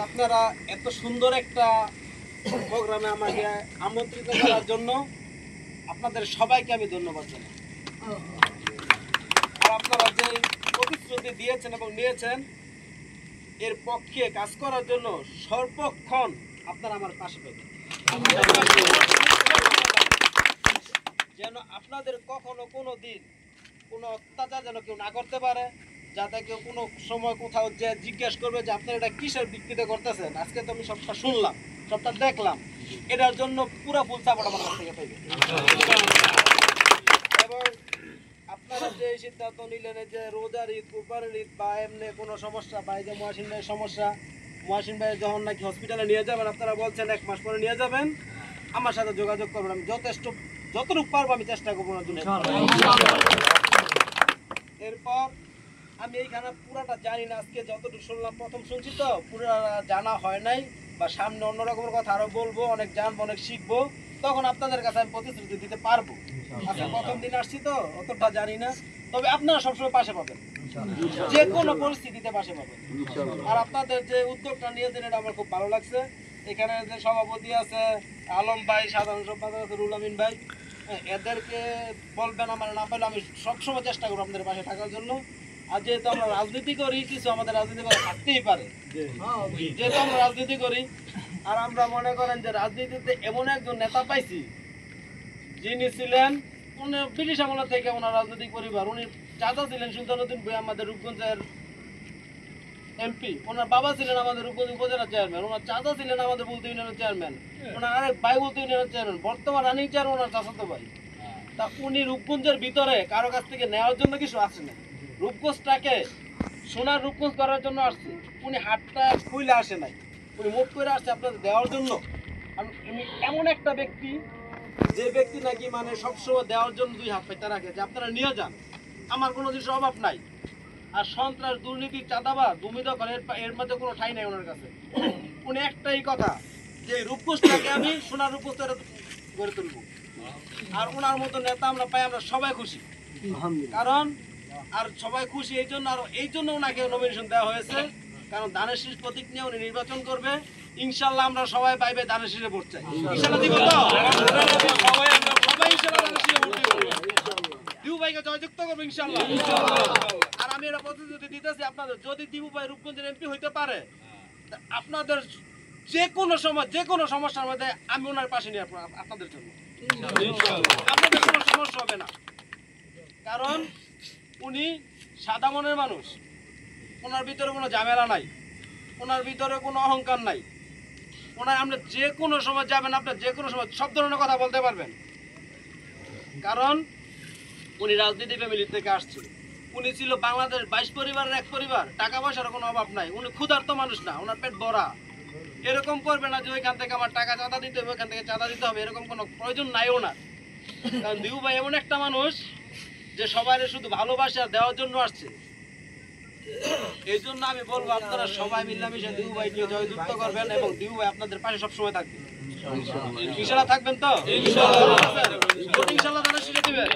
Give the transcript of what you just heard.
আপনারা এত সুন্দর একটা প্রোগ্রামে আমাকে আমন্ত্রিত করার জন্য আপনাদের সবাইকে আমি ধন্যবাদ জানাই। আর আপনারা যে প্রতিশ্রুতি দিয়েছেন এবং নিয়েছেন এর পক্ষে কাজ করার জন্য সর্বক্ষণ আপনারা আমার পাশে পাবেন, যেন আপনাদের কখনো কোনো দিন কোনো অত্যাচার যেন কেউ না করতে পারে, যাতে কেউ কোনো সময় কোথাও যে জিজ্ঞেস করবে যে আপনারা এটা কিসের ভিত্তিতে করতেছেন। আজকে তো আমি সবটা শুনলাম, সবটা দেখলাম, এটার জন্য পুরো ফুল সাপোর্ট আমার কাছ থেকে পাইবে। এবং আপনারা যে সিদ্ধান্ত নিলেন যে রোজার ঈদ, কুরবানির ঈদ বা এমনি কোনো সমস্যা বা এই যে মহসিন ভাইয়ের সমস্যা, মহসিন ভাই যখন নাকি হসপিটালে নিয়ে যাবেন, আপনারা বলছেন 1 মাস পরে নিয়ে যাবেন, আমার সাথে যোগাযোগ করবেন, আমি যতটুকু পারবো আমি চেষ্টা করবো না জন্য। এরপর আমি এইখানে পুরাটা জানি না, আজকে যতটুকু শুনলাম প্রথম শুনছি তো, পুরো জানা হয় নাই, বা সামনে অন্যরকমের কথা আরো বলবো, অনেক জানবো, অনেক শিখবো, তখন আপনাদের কাছে আমি প্রতিশ্রুতি দিতে পারবো। আচ্ছা, প্রথম দিন আসছি তো অতটা জানি না, তবে আপনারা সবসময় পাশে পাবেন, যে কোনো পরিস্থিতিতে পাশে পাবেন। আর আপনাদের যে উদ্যোগটা নিয়েছেন এটা আমার খুব ভালো লাগছে। এখানে যে সভাপতি আছে আলম ভাই, সাধারণ সম্পাদক আছে রুল আমিন ভাই, এদেরকে বলবেন আমার না পেলে আমি সবসময় চেষ্টা করবো আপনাদের পাশে থাকার জন্য। আর যেহেতু আমরা রাজনীতি করি, কিছু আমাদের রাজনীতি করা থাকতেই পারে, যেহেতু আমরা রাজনীতি করি। আর আমরা মনে করেন যে রাজনীতিতে এমন একজন নেতা পাইছি যিনি ছিলেন ব্রিটিশ আমল থেকে, ওনার রাজনৈতিক পরিবার, উনি চাচা ছিলেন সুলতানুদ্দিন ভূঁইয়া আমাদের রূপগঞ্জের এমপি, ওনার বাবা ছিলেন আমাদের রূপগঞ্জ উপজেলা চেয়ারম্যান, ওনার চাচা ছিলেন আমাদের বুলতি ইউনিয়নের চেয়ারম্যান, ওনার আরেক ভাই বুলতি ইউনিয়নের চেয়ারম্যান, বর্তমান রানিং চেয়ারম্যান ওনার চাচাতো ভাই। তা উনি রূপগঞ্জের ভিতরে কারো কাছ থেকে নেওয়ার জন্য কিছু আসছে না, রূপগঞ্জটাকে সোনার রূপগঞ্জ করার জন্য আসছে। উনি হাতটা খুইলে আসে নাই, উনি মুখ করে আসছে আপনাদের দেওয়ার জন্য। আমি এমন একটা ব্যক্তি, যে ব্যক্তি নাকি মানে সবসময় দেওয়ার জন্য 2 হাত পাইতে রাখে, যে আপনারা নিয়ে যান, আমার কোনো জিনিসের অভাব নাই। আর সন্ত্রাস, দুর্নীতি, চাঁদাবাজ, ভূমি দখল এর মধ্যে কোনো ঠাই নাই ওনার কাছে। উনি একটাই কথা, যে রূপগঞ্জটাকে আমি সোনার রূপগঞ্জ গড়ে তুলবো। আর ওনার মতো নেতা আমরা পাই, আমরা সবাই খুশি। কারণ আর সবাই খুশি এই জন্য ওনাকে নমিনেশন দেওয়া হয়েছে, কারণ ধানের শীষ প্রতীক নিয়ে উনি নির্বাচন করবে। ইনশাল্লাহ আমরা সবাই পাইবে ধানের শীষে ভোট চাই। ইনশাল্লাহ দিব তো? সবাই ইনশাল্লাহ ধানের শীষে ভোট দিব। দিবু ভাইকে জয়যুক্ত করবো ইনশাল্লাহ। আর আমি এটা প্রতিশ্রুতি দিতেছি আপনাদের, যদি দিবু ভাই রূপগঞ্জের এমপি হইতে পারে, আপনাদের যে কোনো সময় যে কোনো সমস্যার মধ্যে আমি ওনার পাশে নিয়ে আপনাদের জন্য, আপনাদের কোনো সমস্যা হবে না। কারণ উনি সাদা মনের মানুষ, ওনার ভিতরে কোনো ঝামেলা নাই, ওনার ভিতরে কোনো অহংকার নাই। ওনার আমরা যে কোনো সময় যাবেন, আপনার যে কোনো সময় সব ধরনের কথা বলতে পারবেন। কারণ উনি রাজনীতি ফ্যামিলি থেকে আসছে, উনি ছিল বাংলাদেশ 22 পরিবারের এক পরিবার, টাকা পয়সার কোনো অভাব নাই, উনি ক্ষুধার্ত মানুষ না, ওনার পেট ভরা। এরকম করবে না যে ওইখান থেকে আমার টাকা চাঁদা দিতে হবে, ওইখান থেকে চাঁদা দিতে হবে, এরকম কোনো প্রয়োজন নাই ওনার। কারণ দিবু ভাই এমন একটা মানুষ যে সবাই শুধু ভালোবাসা দেওয়ার জন্য আসছে। এই জন্য আমি বলবো আপনারা সবাই মিলেমিশে দিবু ভাইকে জয়যুক্ত করবেন, এবং দিবু ভাই আপনাদের পাশে সবসময় থাকবে। ইনশাআল্লাহ থাকবেন তো? ইনশাআল্লাহ। ইনশাআল্লাহ ধানের শীষে দিবেন।